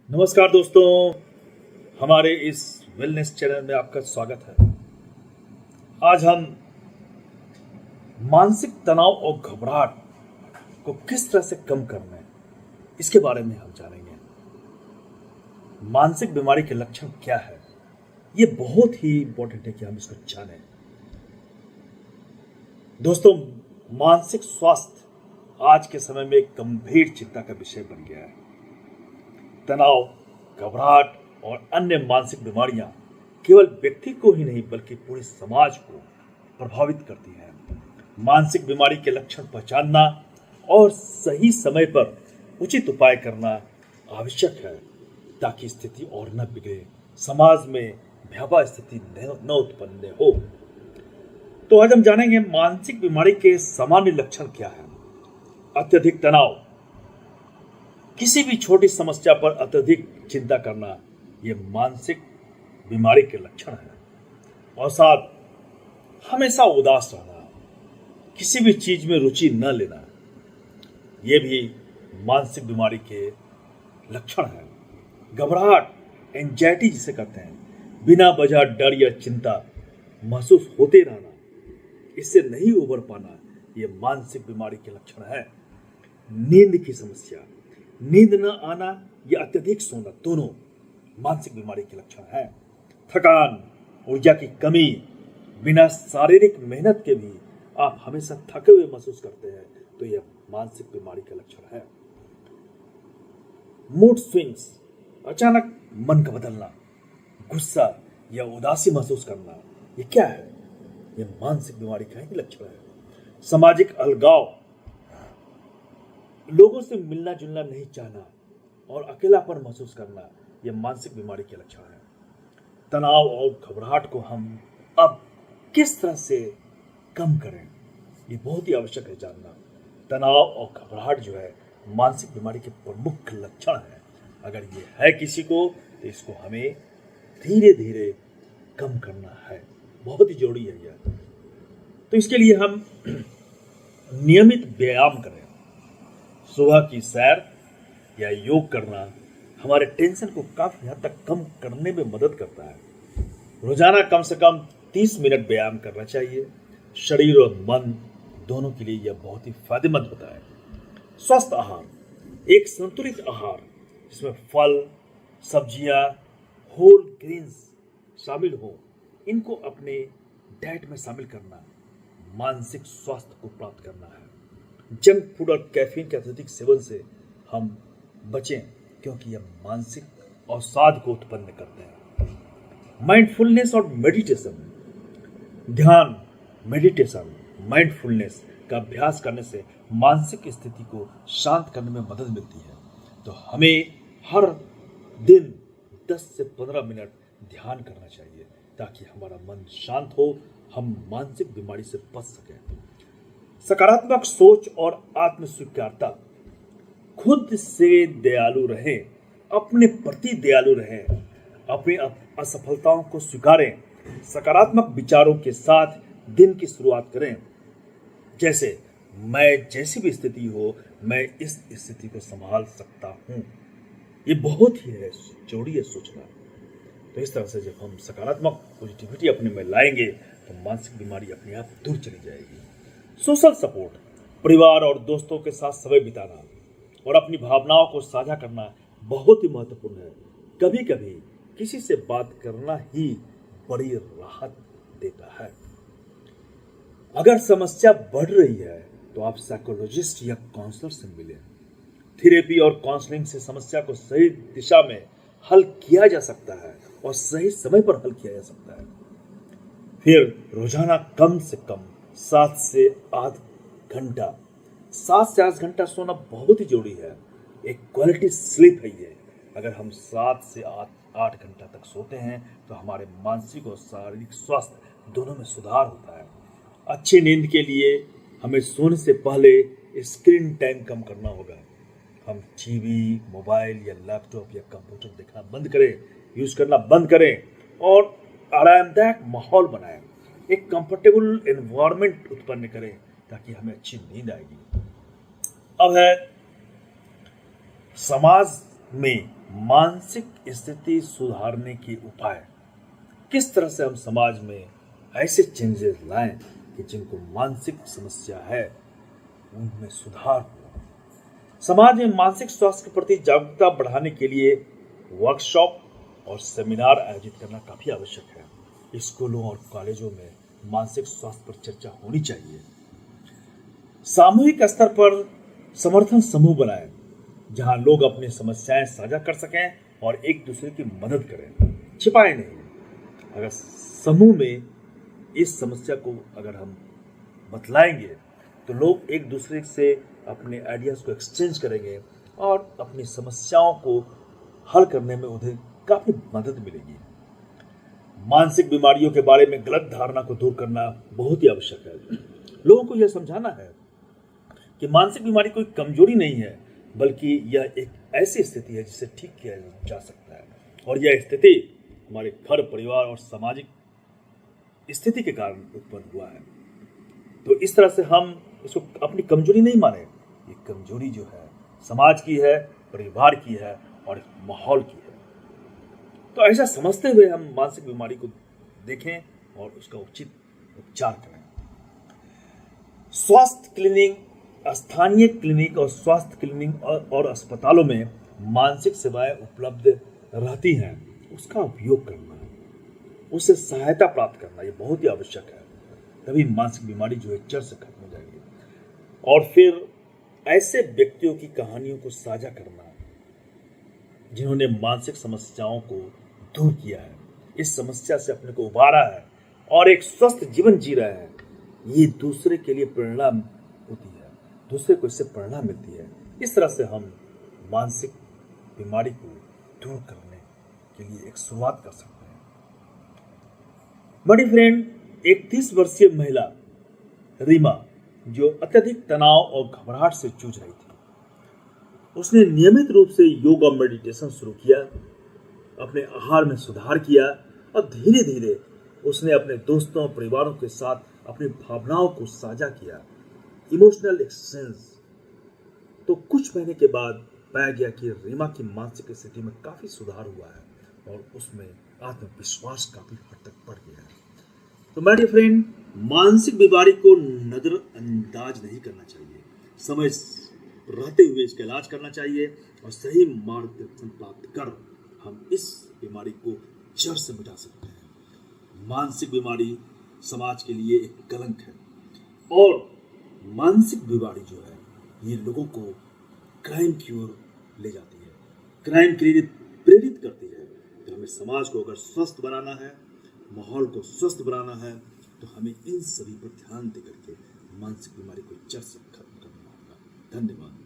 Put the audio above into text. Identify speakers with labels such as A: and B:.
A: नमस्कार दोस्तों, हमारे इस वेलनेस चैनल में आपका स्वागत है। आज हम मानसिक तनाव और घबराहट को किस तरह से कम करना है, इसके बारे में हम जानेंगे। मानसिक बीमारी के लक्षण क्या है, ये बहुत ही इंपॉर्टेंट है कि हम इसको जानें। दोस्तों, मानसिक स्वास्थ्य आज के समय में एक गंभीर चिंता का विषय बन गया है। तनाव, घबराहट और अन्य मानसिक बीमारियां केवल व्यक्ति को ही नहीं बल्कि पूरे समाज को प्रभावित करती हैं। मानसिक बीमारी के लक्षण पहचानना और सही समय पर उचित उपाय करना आवश्यक है ताकि स्थिति और न बिगड़े, समाज में भयावह स्थिति न उत्पन्न हो। तो आज हम जानेंगे मानसिक बीमारी के सामान्य लक्षण क्या है। अत्यधिक तनाव, किसी भी छोटी समस्या पर अत्यधिक चिंता करना, यह मानसिक बीमारी के लक्षण है। अवसाद, हमेशा उदास रहना, किसी भी चीज में रुचि न लेना, यह भी मानसिक बीमारी के लक्षण है। घबराहट, एंजाइटी जिसे कहते हैं, बिना वजह डर या चिंता महसूस होते रहना, इससे नहीं उबर पाना, यह मानसिक बीमारी के लक्षण है। नींद की समस्या, नींद न आना या अत्यधिक सोना दोनों मानसिक बीमारी के लक्षण हैं। थकान, ऊर्जा की कमी, बिना शारीरिक मेहनत के भी आप हमेशा थके हुए महसूस करते हैं, तो यह मानसिक बीमारी का लक्षण है। मूड स्विंग्स, अचानक मन का बदलना, गुस्सा या उदासी महसूस करना, यह क्या है? यह मानसिक बीमारी का ही लक्षण है। सामाजिक अलगाव, लोगों से मिलना जुलना नहीं चाहना और अकेलापन महसूस करना, यह मानसिक बीमारी के लक्षण है। तनाव और घबराहट को हम अब किस तरह से कम करें, ये बहुत ही आवश्यक है जानना। तनाव और घबराहट जो है मानसिक बीमारी के प्रमुख लक्षण है। अगर ये है किसी को तो इसको हमें धीरे धीरे कम करना है, बहुत ही जरूरी है यह। तो इसके लिए हम नियमित व्यायाम करें। सुबह की सैर या योग करना हमारे टेंशन को काफी हद तक कम करने में मदद करता है। रोजाना कम से कम 30 मिनट व्यायाम करना चाहिए। शरीर और मन दोनों के लिए यह बहुत ही फायदेमंद होता है। स्वस्थ आहार, एक संतुलित आहार जिसमें फल, सब्जियां, होल ग्रेन्स शामिल हो, इनको अपने डाइट में शामिल करना मानसिक स्वास्थ्य को प्राप्त करना है। जंक फूड और कैफीन के अत्यधिक सेवन से हम बचें, क्योंकि यह मानसिक अवसाद को उत्पन्न करते हैं। माइंडफुलनेस और मेडिटेशन, ध्यान, मेडिटेशन, माइंडफुलनेस का अभ्यास करने से मानसिक स्थिति को शांत करने में मदद मिलती है। तो हमें हर दिन 10 से 15 मिनट ध्यान करना चाहिए ताकि हमारा मन शांत हो, हम मानसिक बीमारी से बच सकें। सकारात्मक सोच और आत्म स्वीकारता, खुद से दयालु रहें, अपने प्रति दयालु रहें, अपनी असफलताओं को स्वीकारें, सकारात्मक विचारों के साथ दिन की शुरुआत करें। जैसे मैं जैसी भी स्थिति हो, मैं इस स्थिति को संभाल सकता हूं। ये बहुत ही है जरूरी है सोचना। तो इस तरह से जब हम सकारात्मक पॉजिटिविटी अपने में लाएंगे तो मानसिक बीमारी अपने आप दूर चली जाएगी। सोशल सपोर्ट, परिवार और दोस्तों के साथ समय बिताना और अपनी भावनाओं को साझा करना बहुत ही महत्वपूर्ण है। कभी कभी किसी से बात करना ही बड़ी राहत देता है। अगर समस्या बढ़ रही है तो आप साइकोलॉजिस्ट या काउंसलर से मिलें। थेरेपी और काउंसलिंग से समस्या को सही दिशा में हल किया जा सकता है और सही समय पर हल किया जा सकता है। फिर रोजाना कम से कम 7 से 8 घंटा सोना बहुत ही जरूरी है। एक क्वालिटी स्लीप है ये। अगर हम 7 से 8 घंटा तक सोते हैं तो हमारे मानसिक और शारीरिक स्वास्थ्य दोनों में सुधार होता है। अच्छी नींद के लिए हमें सोने से पहले स्क्रीन टाइम कम करना होगा। हम टीवी, मोबाइल या लैपटॉप या कंप्यूटर देखना बंद करें, यूज करना बंद करें और आरामदायक माहौल बनाएं। एक कंफर्टेबल एनवायरनमेंट उत्पन्न करें ताकि हमें अच्छी नींद आएगी। अब है समाज में मानसिक स्थिति सुधारने के उपाय, किस तरह से हम समाज में ऐसे चेंजेस लाएं कि जिनको मानसिक समस्या है उनमें सुधार हो। समाज में मानसिक स्वास्थ्य के प्रति जागरूकता बढ़ाने के लिए वर्कशॉप और सेमिनार आयोजित करना काफी आवश्यक है। स्कूलों और कॉलेजों में मानसिक स्वास्थ्य पर चर्चा होनी चाहिए। सामूहिक स्तर पर समर्थन समूह बनाएं जहां लोग अपनी समस्याएं साझा कर सकें और एक दूसरे की मदद करें, छिपाए नहीं। अगर समूह में इस समस्या को अगर हम बतलाएंगे तो लोग एक दूसरे से अपने आइडियाज को एक्सचेंज करेंगे और अपनी समस्याओं को हल करने में उन्हें काफी मदद मिलेगी। मानसिक बीमारियों के बारे में गलत धारणा को दूर करना बहुत ही आवश्यक है। लोगों को यह समझाना है कि मानसिक बीमारी कोई कमजोरी नहीं है, बल्कि यह एक ऐसी स्थिति है जिसे ठीक किया जा सकता है और यह स्थिति हमारे घर, परिवार और सामाजिक स्थिति के कारण उत्पन्न हुआ है। तो इस तरह से हम इसको अपनी कमजोरी नहीं माने। ये कमजोरी जो है समाज की है, परिवार की है और माहौल की है। तो ऐसा समझते हुए हम मानसिक बीमारी को देखें और उसका उचित उपचार करें। स्वास्थ्य क्लिनिक, स्थानीय क्लिनिक और स्वास्थ्य क्लिनिक और अस्पतालों में मानसिक सेवाएं उपलब्ध रहती हैं, उसका उपयोग करना, उससे सहायता प्राप्त करना ये बहुत ही आवश्यक है। तभी मानसिक बीमारी जो है जड़ से खत्म हो जाएगी। और फिर ऐसे व्यक्तियों की कहानियों को साझा करना जिन्होंने मानसिक समस्याओं को दूर किया है, इस समस्या से अपने को उबारा है और एक स्वस्थ जीवन जी रहे हैं, ये दूसरे के लिए प्रेरणा होती है, दूसरे को इससे प्रेरणा मिलती है। इस तरह से हम मानसिक बीमारी को दूर करने के लिए एक शुरुआत कर सकते हैं। बड़ी फ्रेंड, एक 30 वर्षीय महिला रीमा जो अत्यधिक तनाव और घबराहट से जूझ रही थी, उसने नियमित रूप से योग और मेडिटेशन शुरू किया, अपने आहार में सुधार किया और धीरे धीरे उसने अपने दोस्तों और परिवारों के साथ अपनी भावनाओं को साझा किया, इमोशनल एक्सचेंज। तो कुछ महीने के बाद पाया गया कि रीमा की मानसिक स्थिति में काफी सुधार हुआ है और उसमें आत्मविश्वास काफी हद तक बढ़ गया है। तो माय डियर फ्रेंड, मानसिक बीमारी को नजरअंदाज नहीं करना चाहिए, समय रहते हुए इसका इलाज करना चाहिए और सही मार्गदर्शन प्राप्त कर हम इस बीमारी को जड़ से मिटा सकते हैं। मानसिक बीमारी समाज के लिए एक कलंक है और मानसिक बीमारी जो है ये लोगों को क्राइम की ओर ले जाती है, क्राइम के लिए प्रेरित करती है। तो हमें समाज को अगर स्वस्थ बनाना है, माहौल को स्वस्थ बनाना है, तो हमें इन सभी पर ध्यान देकर के मानसिक बीमारी को जड़ से खत्म करना होगा। धन्यवाद।